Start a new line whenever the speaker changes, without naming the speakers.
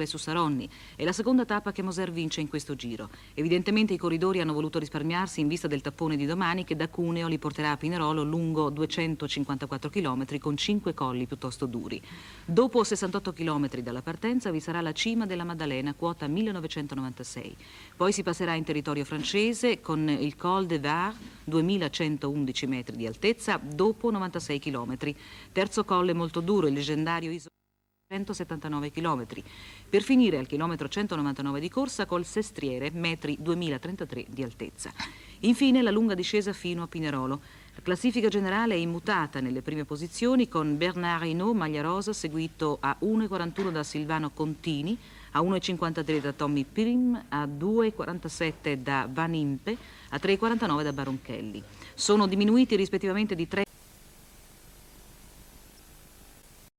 su Saronni. È la seconda tappa che Moser vince in questo giro. Evidentemente i corridori hanno voluto risparmiarsi in vista del tappone di domani che da Cuneo li porterà a Pinerolo lungo 254 km con 5 colli piuttosto duri. Dopo 68 km dalla partenza vi sarà la cima della Maddalena, quota 1996. Poi si passerà in territorio francese con il Col de Var, 2111 metri di altezza, dopo 96 km. Terzo colle molto duro, il leggendario 179 km, per finire al chilometro 199 di corsa col Sestriere, metri 2033 di altezza. Infine la lunga discesa fino a Pinerolo. La classifica generale è immutata nelle prime posizioni con Bernard Hinault, maglia rosa, seguito a 1,41 da Silvano Contini, a 1,53 da Tommy Prim, a 2,47 da Van Impe, a 3,49 da Baronchelli. Sono diminuiti rispettivamente di 3